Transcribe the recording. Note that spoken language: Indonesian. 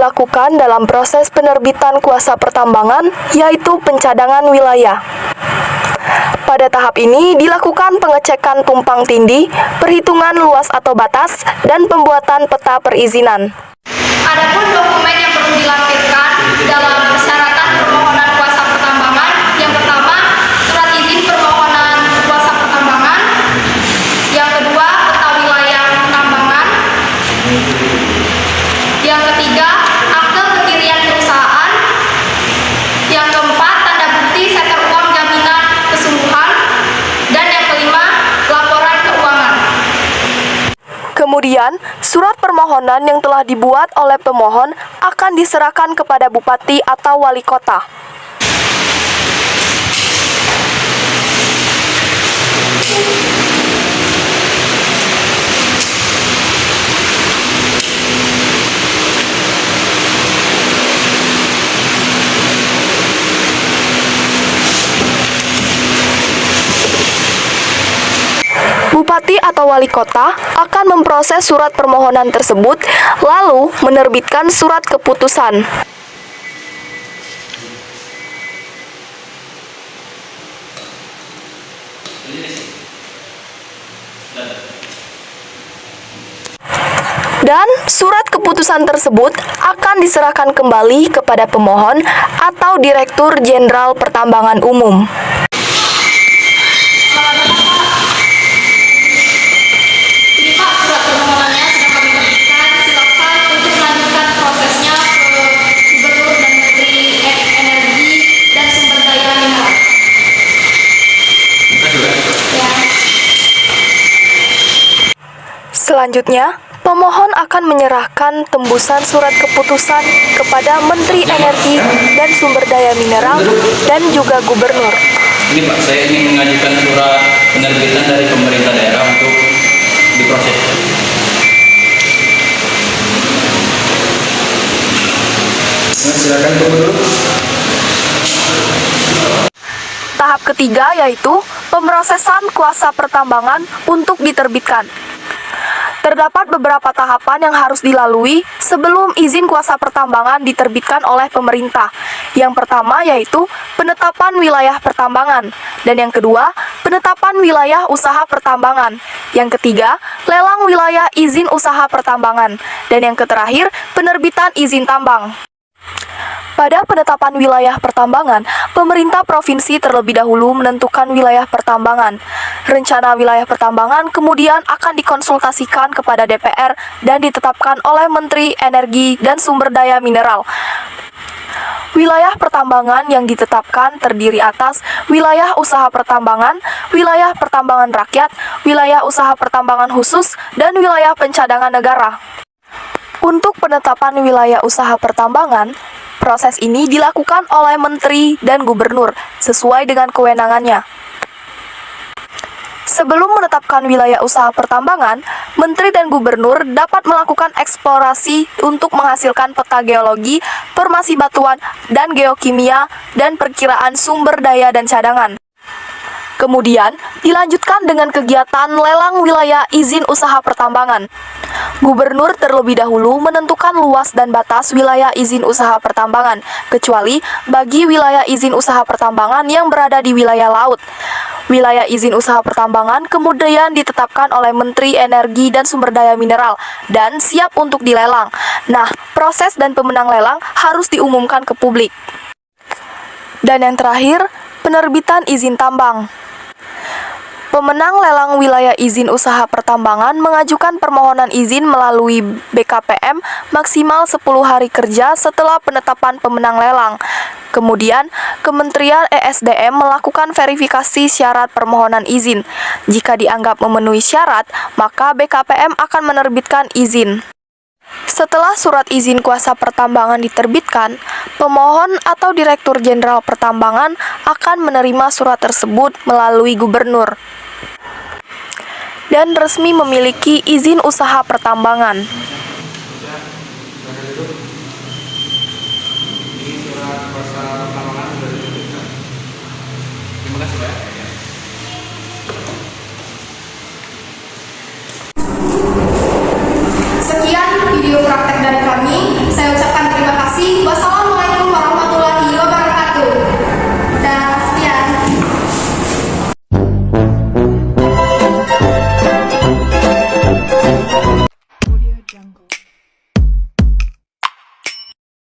dilakukan dalam proses penerbitan kuasa pertambangan, yaitu pencadangan wilayah. Pada tahap ini dilakukan pengecekan tumpang tindih, perhitungan luas atau batas, dan pembuatan peta perizinan. Adapun dokumen yang perlu dilampirkan dalam persyaratan permohonan kuasa pertambangan, yang pertama, surat izin permohonan kuasa pertambangan, yang kedua, peta wilayah tambangan, yang ketiga, akte pendirian perusahaan, yang keempat, tanda bukti setor uang jaminan kesungguhan, dan yang kelima, laporan keuangan. Kemudian, surat permohonan yang telah dibuat oleh pemohon akan diserahkan kepada bupati atau wali kota. Bupati atau wali kota akan memproses surat permohonan tersebut, lalu menerbitkan surat keputusan. Dan surat keputusan tersebut akan diserahkan kembali kepada pemohon atau Direktur Jenderal Pertambangan Umum. Selanjutnya, pemohon akan menyerahkan tembusan surat keputusan kepada Menteri Energi dan Sumber Daya Mineral dan juga Gubernur. Ini Pak, saya ingin mengajukan surat penerbitan dari pemerintah daerah untuk diproses. Silakan Gubernur. Tahap ketiga yaitu pemrosesan kuasa pertambangan untuk diterbitkan. Terdapat beberapa tahapan yang harus dilalui sebelum izin kuasa pertambangan diterbitkan oleh pemerintah. Yang pertama yaitu penetapan wilayah pertambangan, dan yang kedua, penetapan wilayah usaha pertambangan. Yang ketiga, lelang wilayah izin usaha pertambangan, dan yang terakhir, penerbitan izin tambang. Pada penetapan wilayah pertambangan, pemerintah provinsi terlebih dahulu menentukan wilayah pertambangan. Rencana wilayah pertambangan kemudian akan dikonsultasikan kepada DPR dan ditetapkan oleh Menteri Energi dan Sumber Daya Mineral. Wilayah pertambangan yang ditetapkan terdiri atas wilayah usaha pertambangan, wilayah pertambangan rakyat, wilayah usaha pertambangan khusus, dan wilayah pencadangan negara. Untuk penetapan wilayah usaha pertambangan, proses ini dilakukan oleh Menteri dan Gubernur sesuai dengan kewenangannya. Sebelum menetapkan wilayah usaha pertambangan, Menteri dan Gubernur dapat melakukan eksplorasi untuk menghasilkan peta geologi, formasi batuan, dan geokimia, dan perkiraan sumber daya dan cadangan. Kemudian, dilanjutkan dengan kegiatan lelang wilayah izin usaha pertambangan. Gubernur terlebih dahulu menentukan luas dan batas wilayah izin usaha pertambangan, kecuali bagi wilayah izin usaha pertambangan yang berada di wilayah laut. Wilayah izin usaha pertambangan kemudian ditetapkan oleh Menteri Energi dan Sumber Daya Mineral dan siap untuk dilelang. Nah, proses dan pemenang lelang harus diumumkan ke publik. Dan yang terakhir, penerbitan izin tambang. Pemenang lelang wilayah izin usaha pertambangan mengajukan permohonan izin melalui BKPM maksimal 10 hari kerja setelah penetapan pemenang lelang. Kemudian, Kementerian ESDM melakukan verifikasi syarat permohonan izin. Jika dianggap memenuhi syarat, maka BKPM akan menerbitkan izin. Setelah surat izin kuasa pertambangan diterbitkan, pemohon atau Direktur Jenderal Pertambangan akan menerima surat tersebut melalui Gubernur dan resmi memiliki izin usaha pertambangan.